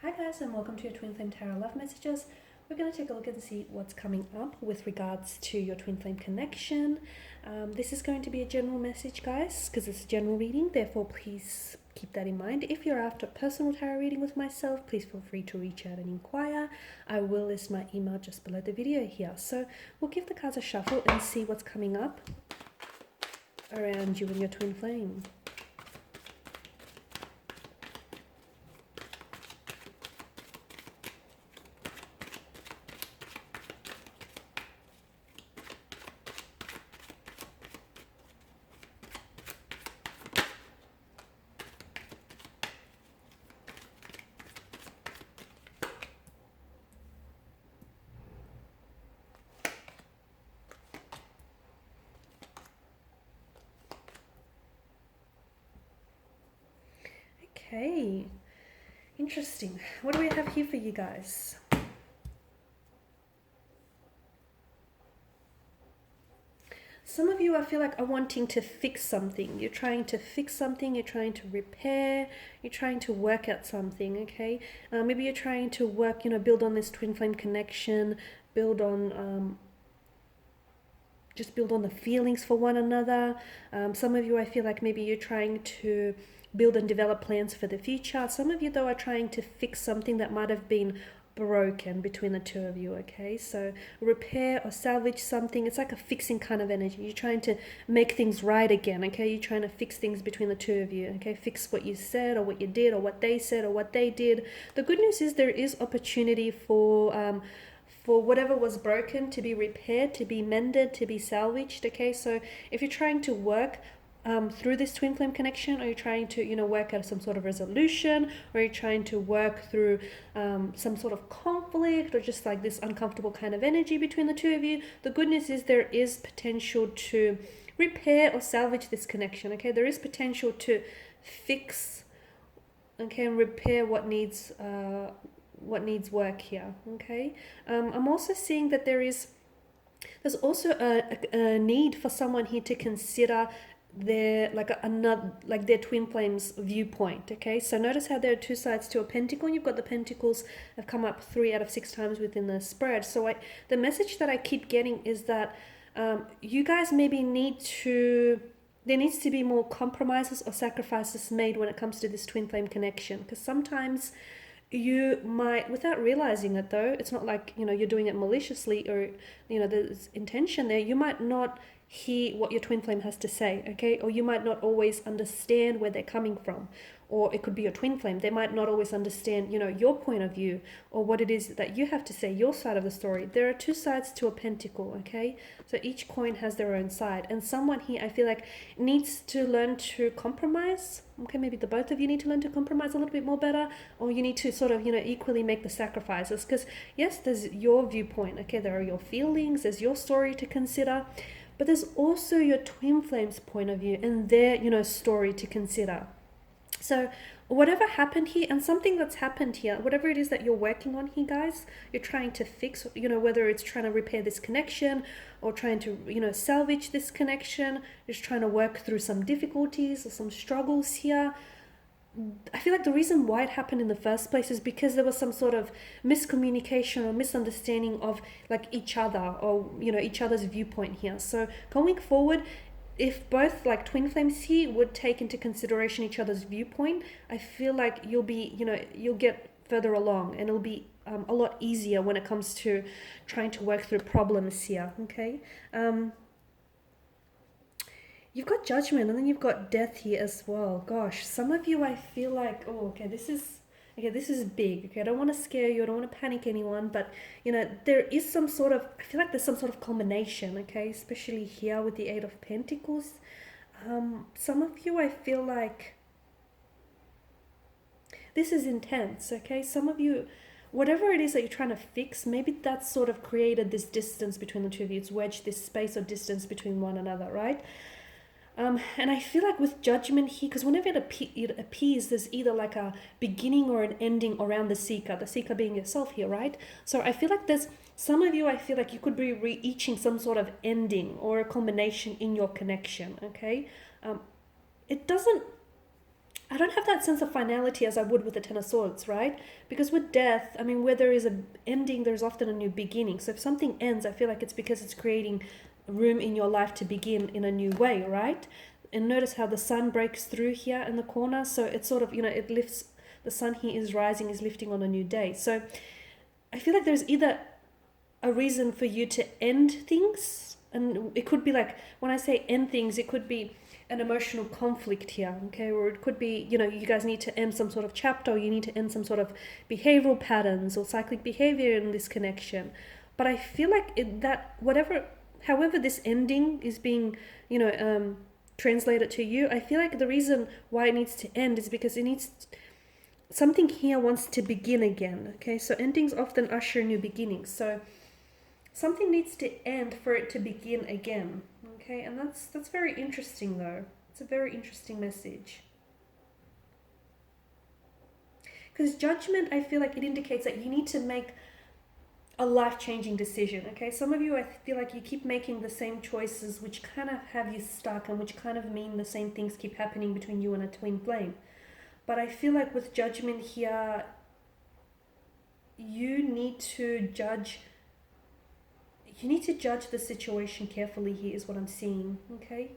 Hi guys, and welcome to your Twin Flame Tarot Love Messages. We're going to take a look and see what's coming up with regards to your Twin Flame connection. This is going to be a general message, guys, because it's a general reading. Therefore, please keep that in mind. If you're after a personal tarot reading with myself, please feel free to reach out and inquire. I will list my email just below the video here. So we'll give the cards a shuffle and see what's coming up around you and your Twin Flame. Okay, interesting. What do we have here for you guys? Some of you, I feel like, are wanting to fix something. You're trying to fix something, you're trying to repair, you're trying to work out something, okay? Maybe you're trying to work, build on this twin flame connection, build on, just build on the feelings for one another. Some of you, I feel like maybe you're trying to build and develop plans for the future. Some of you, though, are trying to fix something that might have been broken between the two of you, okay? So repair or salvage something. It's like a fixing kind of energy. You're trying to make things right again, okay? You're trying to fix things between the two of you, okay? Fix what you said or what you did or what they said or what they did. The good news is there is opportunity for whatever was broken to be repaired, to be mended, to be salvaged, okay? So if you're trying to work through this twin flame connection, or you're trying to work out some sort of resolution, or you're trying to work through some sort of conflict, or just like this uncomfortable kind of energy between the two of you, the good news is there is potential to repair or salvage this connection, okay? There is potential to fix, okay, and repair what needs work here, okay? I'm also seeing that there's also a need for someone here to consider their their twin flames viewpoint, okay? So notice how there are two sides to a pentacle. You've got the pentacles have come up 3 out of 6 times within the spread. So the message that I keep getting is that you guys maybe there needs to be more compromises or sacrifices made when it comes to this twin flame connection, because sometimes you might, without realizing it though, it's not like you're doing it maliciously or there's intention there, you might not hear what your twin flame has to say, okay? Or you might not always understand where they're coming from, or it could be your twin flame, they might not always understand your point of view or what it is that you have to say, your side of the story. There are 2 sides to a pentacle, okay? So each coin has their own side, and someone here, I feel like, needs to learn to compromise, okay? Maybe the both of you need to learn to compromise a little bit more better, or you need to sort of equally make the sacrifices, because yes, there's your viewpoint, okay? There are your feelings, there's your story to consider, but there's also your twin flame's point of view and their story to consider. So whatever happened here, and something that's happened here, whatever it is that you're working on here, guys, you're trying to fix, whether it's trying to repair this connection or trying to salvage this connection, just trying to work through some difficulties or some struggles here. I feel like the reason why it happened in the first place is because there was some sort of miscommunication or misunderstanding of like each other, or each other's viewpoint here. So going forward, if both like twin flames here would take into consideration each other's viewpoint, I feel like you'll be you'll get further along, and it'll be a lot easier when it comes to trying to work through problems here, okay? You've got Judgment, and then you've got Death here as well. Gosh, some of you, I feel like, this is big. Okay, I don't want to scare you. I don't want to panic anyone, but there is some sort of, I feel like there's some sort of culmination. Okay, especially here with the 8 of Pentacles. Some of you, I feel like this is intense. Okay, some of you, whatever it is that you're trying to fix, maybe that's sort of created this distance between the two of you. It's wedged this space or distance between one another, right? And I feel like with Judgment here, because whenever it appears, there's either like a beginning or an ending around the seeker being yourself here, right? So I feel like there's some of you, I feel like you could be reaching some sort of ending or a culmination in your connection, okay? It doesn't, I don't have that sense of finality as I would with the Ten of Swords, right? Because with death, I mean, where there is a ending, there's often a new beginning. So if something ends, I feel like it's because it's creating room in your life to begin in a new way, right? And notice how the sun breaks through here in the corner. So it's sort of, it lifts, the sun here is rising, is lifting on a new day. So I feel like there's either a reason for you to end things, and it could be like, when I say end things, it could be an emotional conflict here, okay? Or it could be, you guys need to end some sort of chapter, or you need to end some sort of behavioral patterns or cyclic behavior in this connection. But I feel like however this ending is being, translated to you, I feel like the reason why it needs to end is because something here wants to begin again, okay? So endings often usher new beginnings. So something needs to end for it to begin again, okay? And that's very interesting, though. It's a very interesting message. Because judgment, I feel like it indicates that you need to make a life-changing decision, okay? Some of you, I feel like you keep making the same choices, which kind of have you stuck, and which kind of mean the same things keep happening between you and a twin flame. But I feel like with judgment here, you need to judge the situation carefully here, is what I'm seeing, okay?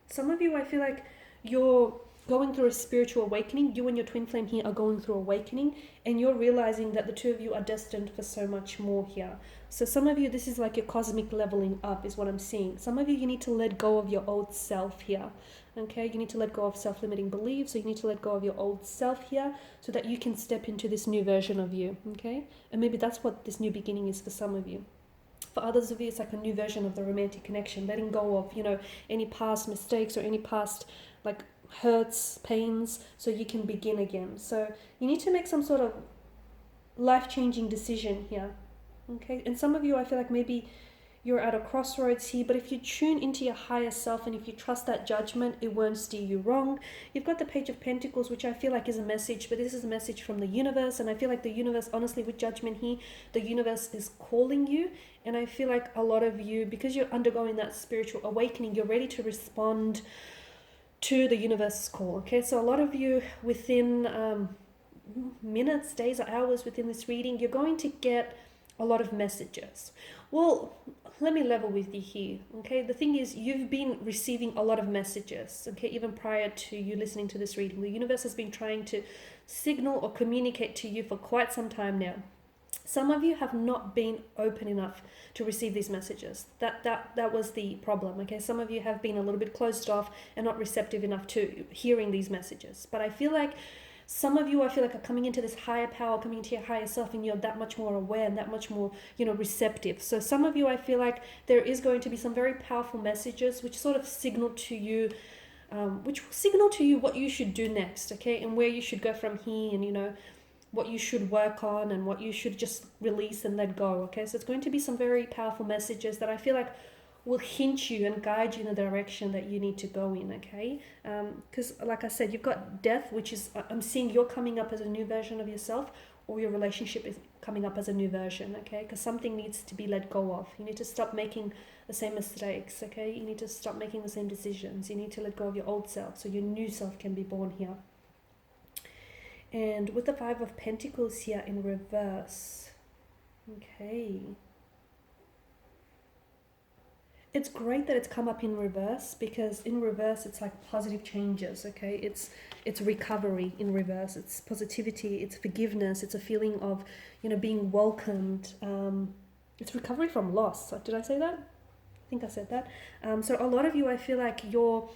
Some of you, I feel like you're going through a spiritual awakening. You and your twin flame here are going through awakening, and you're realizing that the two of you are destined for so much more here. So some of you, this is like your cosmic leveling up, is what I'm seeing. Some of you, you need to let go of your old self here, okay? You need to let go of self-limiting beliefs, so you need to let go of your old self here so that you can step into this new version of you, okay? And maybe that's what this new beginning is for some of you. For others of you, it's like a new version of the romantic connection, letting go of, any past mistakes or any past, like, hurts, pains, so you can begin again. So you need to make some sort of life-changing decision here, okay? And some of you, I feel like maybe you're at a crossroads here, but if you tune into your higher self and if you trust that judgment, it won't steer you wrong. You've got the Page of Pentacles, which I feel like is a message, but this is a message from the universe, and I feel like the universe, honestly, with judgment here, the universe is calling you. And I feel like a lot of you, because you're undergoing that spiritual awakening, you're ready to respond to the universe's call, okay? So a lot of you, within minutes, days, or hours within this reading, you're going to get a lot of messages. Well, let me level with you here, okay? The thing is, you've been receiving a lot of messages, okay? Even prior to you listening to this reading, the universe has been trying to signal or communicate to you for quite some time now. Some of you have not been open enough to receive these messages. That was the problem, okay? Some of you have been a little bit closed off and not receptive enough to hearing these messages. But I feel like some of you, I feel like, are coming into this higher power, coming into your higher self, and you're that much more aware and that much more, receptive. So some of you, I feel like there is going to be some very powerful messages which sort of signal to you, which will signal to you what you should do next, okay? And where you should go from here, and, what you should work on and what you should just release and let go, okay? So it's going to be some very powerful messages that I feel like will hint you and guide you in the direction that you need to go in, okay? Because like I said, you've got death, which is, I'm seeing you're coming up as a new version of yourself, or your relationship is coming up as a new version, okay? Because something needs to be let go of. You need to stop making the same mistakes, okay? You need to stop making the same decisions. You need to let go of your old self so your new self can be born here. And with the Five of Pentacles here in reverse, okay. It's great that it's come up in reverse, because in reverse it's like positive changes, okay? It's recovery in reverse. It's positivity, it's forgiveness, it's a feeling of, being welcomed. It's recovery from loss. Did I say that? I think I said that. So a lot of you, I feel like you're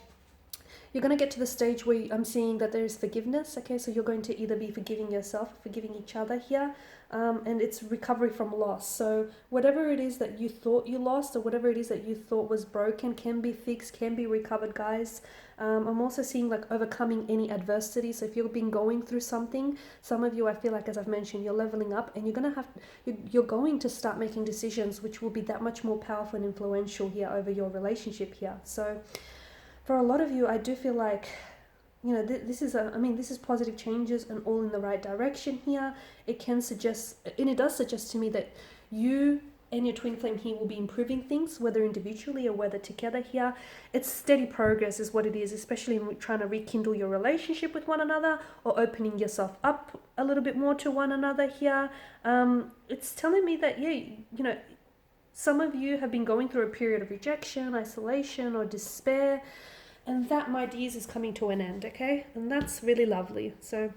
going to get to the stage where I'm seeing that there is forgiveness, okay? So you're going to either be forgiving yourself or forgiving each other here, and it's recovery from loss. So whatever it is that you thought you lost, or whatever it is that you thought was broken, can be fixed, can be recovered, guys. I'm also seeing like overcoming any adversity. So if you've been going through something, some of you, I feel like, as I've mentioned, you're leveling up, and you're going to start making decisions which will be that much more powerful and influential here over your relationship here. So for a lot of you, I do feel like, this is positive changes and all in the right direction here. It can suggest, and it does suggest to me that you and your twin flame here will be improving things, whether individually or whether together here. It's steady progress is what it is, especially in trying to rekindle your relationship with one another or opening yourself up a little bit more to one another here. It's telling me that, yeah, you know, some of you have been going through a period of rejection, isolation, or despair, and that, my dears, is coming to an end, okay? And that's really lovely. So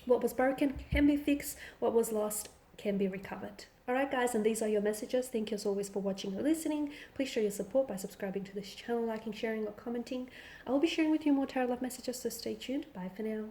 what was broken can be fixed, what was lost can be recovered. Alright guys, and these are your messages. Thank you as always for watching or listening. Please show your support by subscribing to this channel, liking, sharing, or commenting. I will be sharing with you more tarot love messages, so stay tuned. Bye for now.